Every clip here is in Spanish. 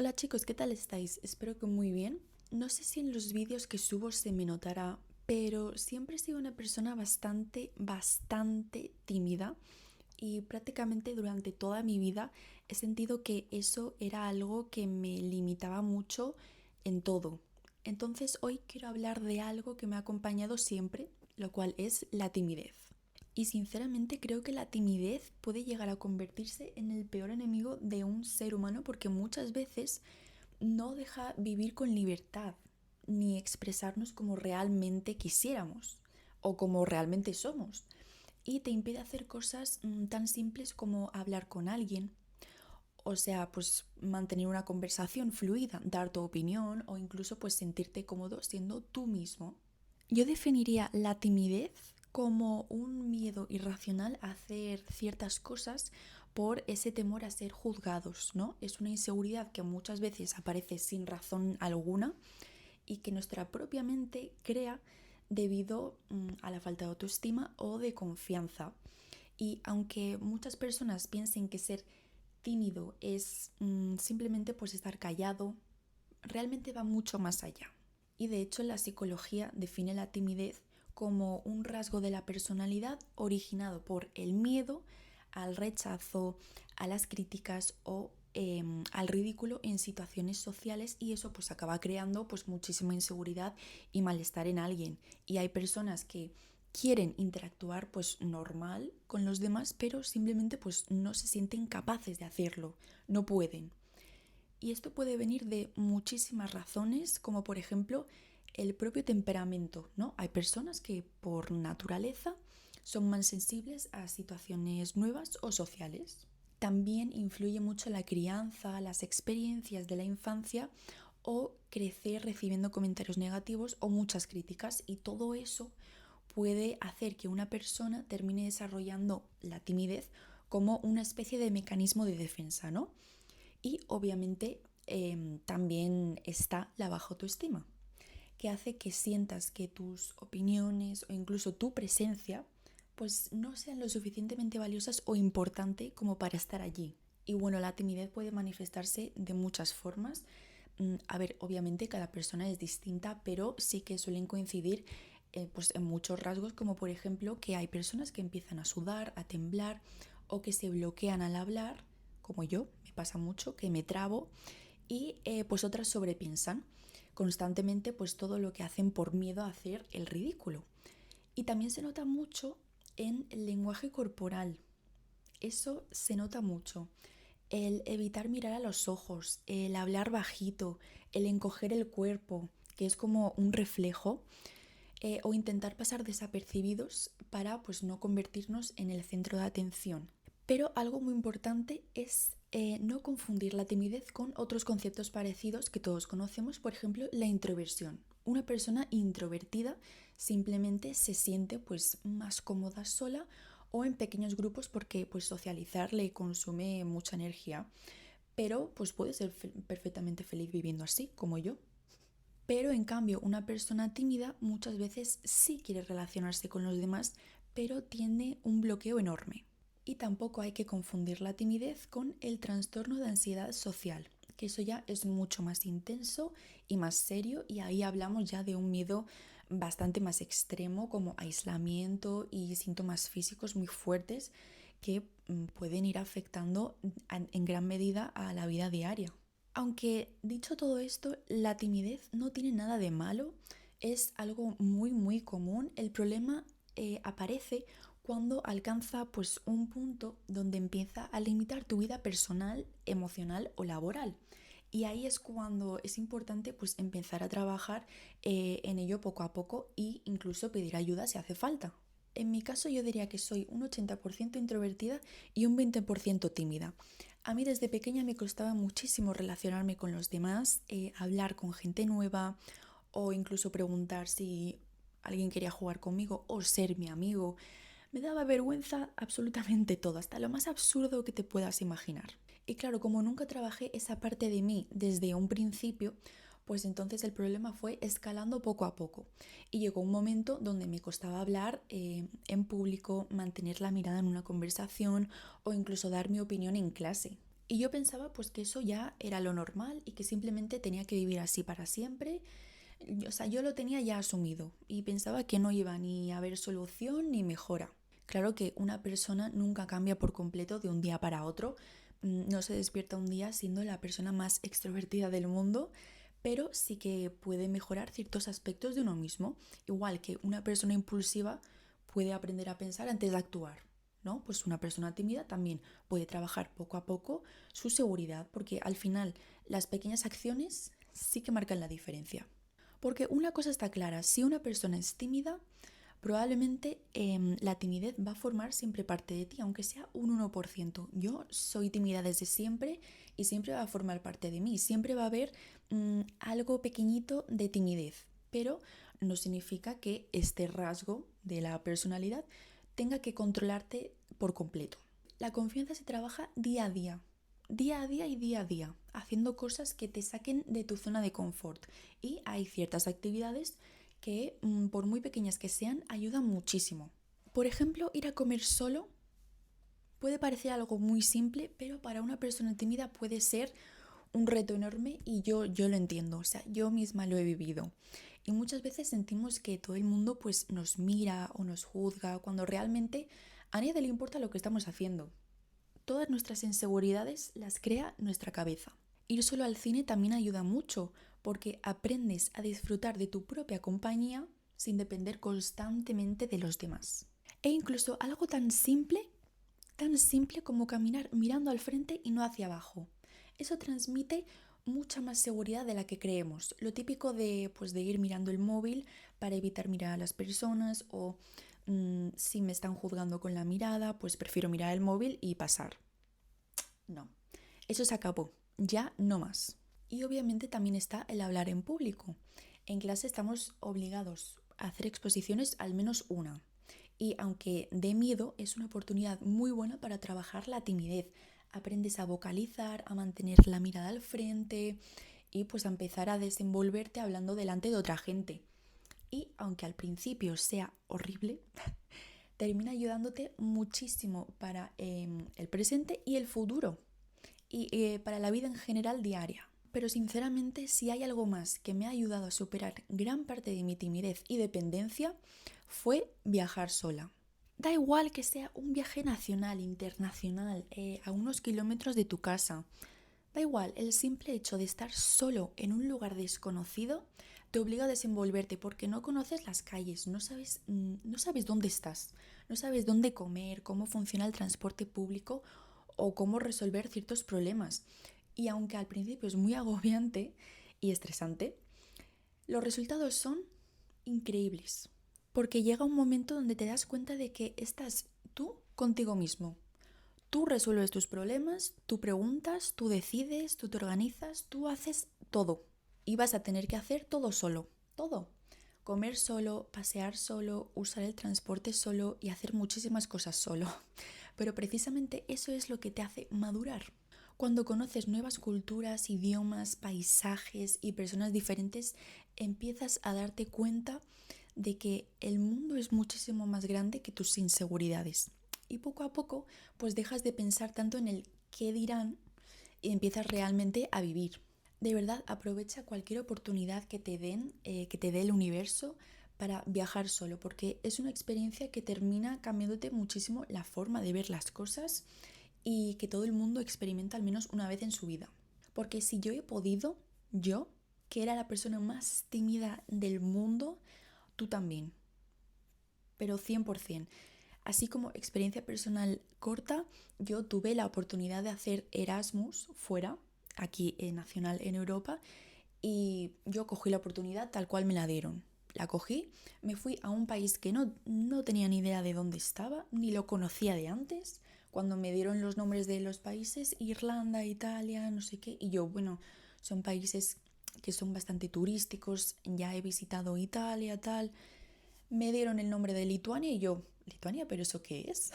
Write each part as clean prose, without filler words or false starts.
Hola chicos, ¿qué tal estáis? Espero que muy bien. No sé si en los vídeos que subo se me notará, pero siempre he sido una persona bastante tímida y prácticamente durante toda mi vida he sentido que eso era algo que me limitaba mucho en todo. Entonces hoy quiero hablar de algo que me ha acompañado siempre, lo cual es la timidez. Y sinceramente creo que la timidez puede llegar a convertirse en el peor enemigo de un ser humano porque muchas veces no deja vivir con libertad ni expresarnos como realmente quisiéramos o como realmente somos. Y te impide hacer cosas tan simples como hablar con alguien, o sea, pues mantener una conversación fluida, dar tu opinión o incluso pues sentirte cómodo siendo tú mismo. Yo definiría la timidez como un miedo irracional a hacer ciertas cosas por ese temor a ser juzgados, ¿no? Es una inseguridad que muchas veces aparece sin razón alguna y que nuestra propia mente crea debido a la falta de autoestima o de confianza. Y aunque muchas personas piensen que ser tímido es simplemente pues estar callado, realmente va mucho más allá. Y de hecho la psicología define la timidez como un rasgo de la personalidad originado por el miedo al rechazo, a las críticas o al ridículo en situaciones sociales, y eso pues acaba creando pues muchísima inseguridad y malestar en alguien. Y hay personas que quieren interactuar pues normal con los demás, pero simplemente pues no se sienten capaces de hacerlo, no pueden. Y esto puede venir de muchísimas razones, como por ejemplo el propio temperamento, ¿no? Hay personas que por naturaleza son más sensibles a situaciones nuevas o sociales. También influye mucho la crianza, las experiencias de la infancia o crecer recibiendo comentarios negativos o muchas críticas, y todo eso puede hacer que una persona termine desarrollando la timidez como una especie de mecanismo de defensa, ¿no? Y obviamente también está la baja autoestima, que hace que sientas que tus opiniones o incluso tu presencia pues no sean lo suficientemente valiosas o importante como para estar allí. Y bueno, la timidez puede manifestarse de muchas formas. A ver, obviamente cada persona es distinta, pero sí que suelen coincidir pues en muchos rasgos, como por ejemplo que hay personas que empiezan a sudar, a temblar o que se bloquean al hablar, como yo, me pasa mucho, que me trabo, y pues otras sobrepiensan constantemente pues todo lo que hacen por miedo a hacer el ridículo. Y también se nota mucho en el lenguaje corporal. Eso se nota mucho. El evitar mirar a los ojos, el hablar bajito, el encoger el cuerpo, que es como un reflejo, o intentar pasar desapercibidos para pues no convertirnos en el centro de atención. Pero algo muy importante es no confundir la timidez con otros conceptos parecidos que todos conocemos, por ejemplo, la introversión. Una persona introvertida simplemente se siente pues más cómoda sola o en pequeños grupos porque pues socializar le consume mucha energía, pero pues puede ser perfectamente feliz viviendo así, como yo. Pero en cambio, una persona tímida muchas veces sí quiere relacionarse con los demás, pero tiene un bloqueo enorme. Y tampoco hay que confundir la timidez con el trastorno de ansiedad social, que eso ya es mucho más intenso y más serio, y ahí hablamos ya de un miedo bastante más extremo, como aislamiento y síntomas físicos muy fuertes que pueden ir afectando en gran medida a la vida diaria. Aunque dicho todo esto, la timidez no tiene nada de malo, es algo muy común. El problema aparece cuando alcanza pues un punto donde empieza a limitar tu vida personal, emocional o laboral. Y ahí es cuando es importante pues empezar a trabajar en ello poco a poco e incluso pedir ayuda si hace falta. En mi caso yo diría que soy un 80% introvertida y un 20% tímida. A mí desde pequeña me costaba muchísimo relacionarme con los demás, hablar con gente nueva o incluso preguntar si alguien quería jugar conmigo o ser mi amigo. Me daba vergüenza absolutamente todo, hasta lo más absurdo que te puedas imaginar. Y claro, como nunca trabajé esa parte de mí desde un principio, pues entonces el problema fue escalando poco a poco. Y llegó un momento donde me costaba hablar en público, mantener la mirada en una conversación o incluso dar mi opinión en clase. Y yo pensaba pues que eso ya era lo normal y que simplemente tenía que vivir así para siempre. O sea, yo lo tenía ya asumido y pensaba que no iba ni a haber solución ni mejora. Claro que una persona nunca cambia por completo de un día para otro. No se despierta un día siendo la persona más extrovertida del mundo, pero sí que puede mejorar ciertos aspectos de uno mismo. Igual que una persona impulsiva puede aprender a pensar antes de actuar, ¿no? Pues una persona tímida también puede trabajar poco a poco su seguridad, porque al final las pequeñas acciones sí que marcan la diferencia. Porque una cosa está clara, si una persona es tímida, probablemente la timidez va a formar siempre parte de ti, aunque sea un 1%. Yo soy tímida desde siempre y siempre va a formar parte de mí. Siempre va a haber algo pequeñito de timidez, pero no significa que este rasgo de la personalidad tenga que controlarte por completo. La confianza se trabaja día a día y día a día, haciendo cosas que te saquen de tu zona de confort. Y hay ciertas actividades que, por muy pequeñas que sean, ayudan muchísimo. Por ejemplo, ir a comer solo puede parecer algo muy simple, pero para una persona tímida puede ser un reto enorme y yo lo entiendo, o sea, yo misma lo he vivido. Y muchas veces sentimos que todo el mundo pues nos mira o nos juzga cuando realmente a nadie le importa lo que estamos haciendo. Todas nuestras inseguridades las crea nuestra cabeza. Ir solo al cine también ayuda mucho porque aprendes a disfrutar de tu propia compañía sin depender constantemente de los demás. E incluso algo tan simple como caminar mirando al frente y no hacia abajo. Eso transmite mucha más seguridad de la que creemos. Lo típico de, pues, de ir mirando el móvil para evitar mirar a las personas o si me están juzgando con la mirada, pues prefiero mirar el móvil y pasar. No, eso se acabó, ya no más. Y obviamente también está el hablar en público. En clase estamos obligados a hacer exposiciones al menos una. Y aunque dé miedo, es una oportunidad muy buena para trabajar la timidez. Aprendes a vocalizar, a mantener la mirada al frente y pues a empezar a desenvolverte hablando delante de otra gente. Y aunque al principio sea horrible, termina ayudándote muchísimo para el presente y el futuro y para la vida en general diaria. Pero sinceramente, si hay algo más que me ha ayudado a superar gran parte de mi timidez y dependencia, fue viajar sola. Da igual que sea un viaje nacional, internacional, a unos kilómetros de tu casa. Da igual, el simple hecho de estar solo en un lugar desconocido te obliga a desenvolverte porque no conoces las calles, no sabes dónde estás, no sabes dónde comer, cómo funciona el transporte público o cómo resolver ciertos problemas. Y aunque al principio es muy agobiante y estresante, los resultados son increíbles. Porque llega un momento donde te das cuenta de que estás tú contigo mismo. Tú resuelves tus problemas, tú preguntas, tú decides, tú te organizas, tú haces todo. Y vas a tener que hacer todo solo, todo. Comer solo, pasear solo, usar el transporte solo y hacer muchísimas cosas solo. Pero precisamente eso es lo que te hace madurar. Cuando conoces nuevas culturas, idiomas, paisajes y personas diferentes, empiezas a darte cuenta de que el mundo es muchísimo más grande que tus inseguridades. Y poco a poco, pues dejas de pensar tanto en el qué dirán y empiezas realmente a vivir. De verdad, aprovecha cualquier oportunidad que te que te dé el universo para viajar solo, porque es una experiencia que termina cambiándote muchísimo la forma de ver las cosas y que todo el mundo experimenta al menos una vez en su vida. Porque si yo he podido, yo, que era la persona más tímida del mundo, tú también. Pero 100%. Así como experiencia personal corta, yo tuve la oportunidad de hacer Erasmus fuera, aquí en Nacional en Europa, y yo cogí la oportunidad tal cual me la dieron. La cogí, me fui a un país que no tenía ni idea de dónde estaba, ni lo conocía de antes. Cuando me dieron los nombres de los países, Irlanda, Italia, no sé qué, y yo, bueno, son países que son bastante turísticos, ya he visitado Italia, tal. Me dieron el nombre de Lituania y yo, ¿Lituania? ¿Pero eso qué es?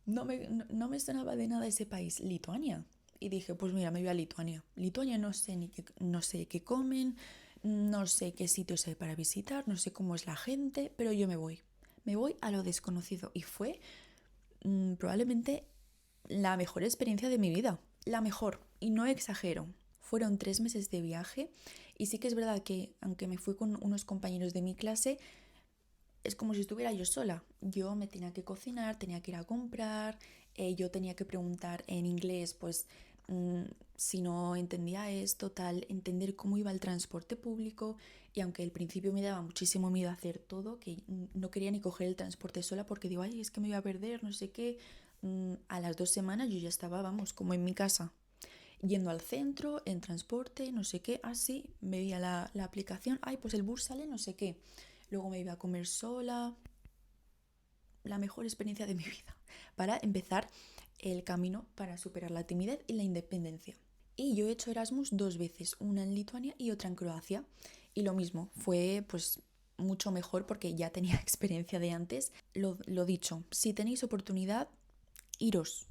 No me sonaba de nada ese país, Lituania. Y dije, pues mira, me voy a Lituania. Lituania no sé qué comen, no sé qué sitios hay para visitar, no sé cómo es la gente, pero yo me voy. Me voy a lo desconocido. Y fue probablemente la mejor experiencia de mi vida, la mejor, y no exagero. Fueron 3 meses de viaje y sí que es verdad que aunque me fui con unos compañeros de mi clase, es como si estuviera yo sola. Yo me tenía que cocinar, tenía que ir a comprar, yo tenía que preguntar en inglés, pues mm, si no entendía esto, tal, entender cómo iba el transporte público. Y aunque al principio me daba muchísimo miedo hacer todo, que no quería ni coger el transporte sola porque digo, ay, es que me voy a perder, no sé qué. A las 2 semanas yo ya estaba, vamos, como en mi casa, yendo al centro, en transporte, no sé qué, así, veía la aplicación, ay, pues el bus sale, no sé qué. Luego me iba a comer sola, la mejor experiencia de mi vida, para empezar el camino para superar la timidez y la independencia. Y yo he hecho Erasmus 2 veces, una en Lituania y otra en Croacia. Y lo mismo, fue pues mucho mejor porque ya tenía experiencia de antes. Lo dicho, si tenéis oportunidad, iros,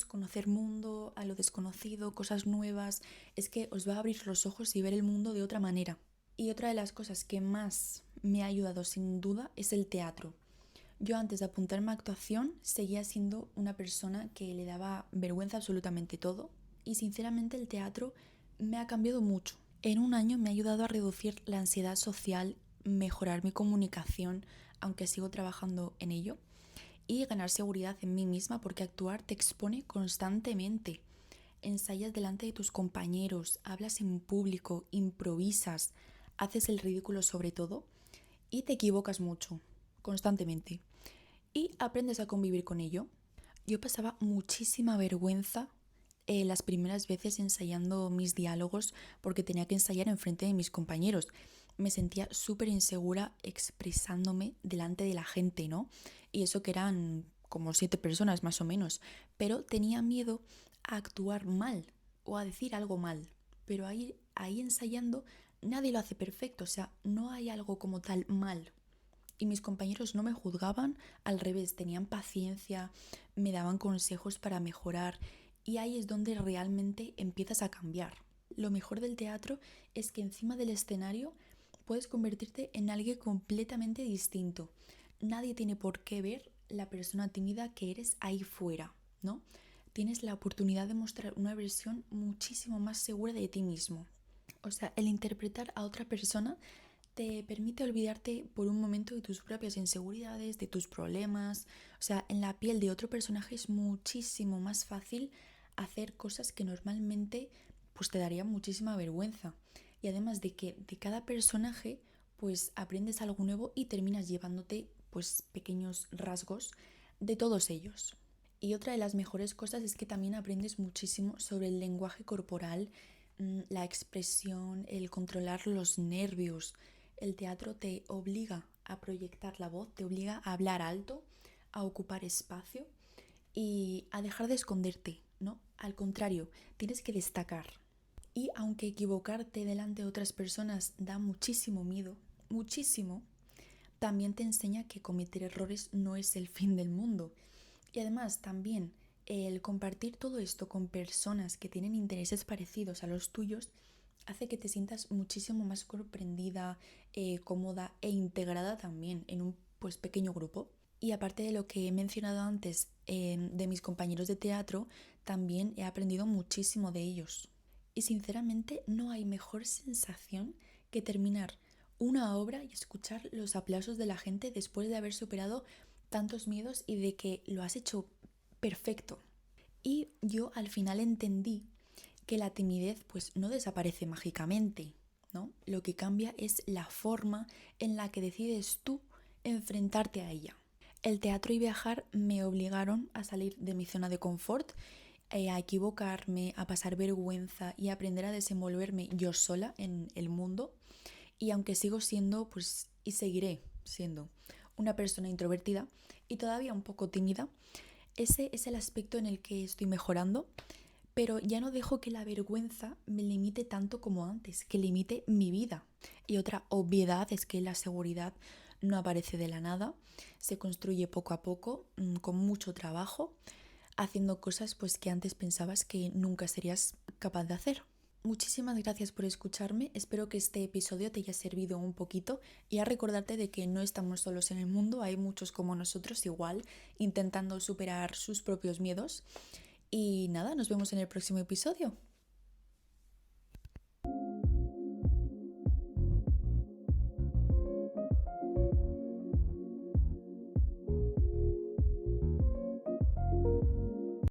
conocer mundo, a lo desconocido, cosas nuevas. Es que os va a abrir los ojos y ver el mundo de otra manera. Y otra de las cosas que más me ha ayudado sin duda es el teatro. Yo antes de apuntarme a actuación seguía siendo una persona que le daba vergüenza absolutamente todo y sinceramente el teatro me ha cambiado mucho. En un año me ha ayudado a reducir la ansiedad social, mejorar mi comunicación, aunque sigo trabajando en ello, y ganar seguridad en mí misma porque actuar te expone constantemente. Ensayas delante de tus compañeros, hablas en público, improvisas, haces el ridículo sobre todo y te equivocas mucho, constantemente. Y aprendes a convivir con ello. Yo pasaba muchísima vergüenza las primeras veces ensayando mis diálogos porque tenía que ensayar enfrente de mis compañeros. Me sentía súper insegura expresándome delante de la gente, ¿no? Y eso que eran como 7 personas más o menos. Pero tenía miedo a actuar mal o a decir algo mal. Pero ahí ensayando nadie lo hace perfecto, o sea, no hay algo como tal mal. Y mis compañeros no me juzgaban, al revés, tenían paciencia, me daban consejos para mejorar y ahí es donde realmente empiezas a cambiar. Lo mejor del teatro es que encima del escenario puedes convertirte en alguien completamente distinto. Nadie tiene por qué ver la persona tímida que eres ahí fuera, ¿no? Tienes la oportunidad de mostrar una versión muchísimo más segura de ti mismo. O sea, el interpretar a otra persona te permite olvidarte por un momento de tus propias inseguridades, de tus problemas. O sea, en la piel de otro personaje es muchísimo más fácil hacer cosas que normalmente pues te darían muchísima vergüenza. Y además de que de cada personaje pues aprendes algo nuevo y terminas llevándote pues pequeños rasgos de todos ellos. Y otra de las mejores cosas es que también aprendes muchísimo sobre el lenguaje corporal, la expresión, el controlar los nervios. El teatro te obliga a proyectar la voz, te obliga a hablar alto, a ocupar espacio y a dejar de esconderte, ¿no? Al contrario, tienes que destacar. Y aunque equivocarte delante de otras personas da muchísimo miedo, muchísimo, también te enseña que cometer errores no es el fin del mundo. Y además también el compartir todo esto con personas que tienen intereses parecidos a los tuyos hace que te sientas muchísimo más comprendida, cómoda e integrada también en un pues pequeño grupo. Y aparte de lo que he mencionado antes de mis compañeros de teatro, también he aprendido muchísimo de ellos. Y sinceramente no hay mejor sensación que terminar una obra y escuchar los aplausos de la gente después de haber superado tantos miedos y de que lo has hecho perfecto. Y yo al final entendí que la timidez pues no desaparece mágicamente, ¿no? Lo que cambia es la forma en la que decides tú enfrentarte a ella. El teatro y viajar me obligaron a salir de mi zona de confort, a equivocarme, a pasar vergüenza y a aprender a desenvolverme yo sola en el mundo. Y aunque sigo siendo, pues, y seguiré siendo una persona introvertida y todavía un poco tímida, ese es el aspecto en el que estoy mejorando, pero ya no dejo que la vergüenza me limite tanto como antes, que limite mi vida. Y otra obviedad es que la seguridad no aparece de la nada, se construye poco a poco, con mucho trabajo, haciendo cosas pues que antes pensabas que nunca serías capaz de hacer. Muchísimas gracias por escucharme, espero que este episodio te haya servido un poquito y a recordarte de que no estamos solos en el mundo, hay muchos como nosotros igual intentando superar sus propios miedos y nada, nos vemos en el próximo episodio.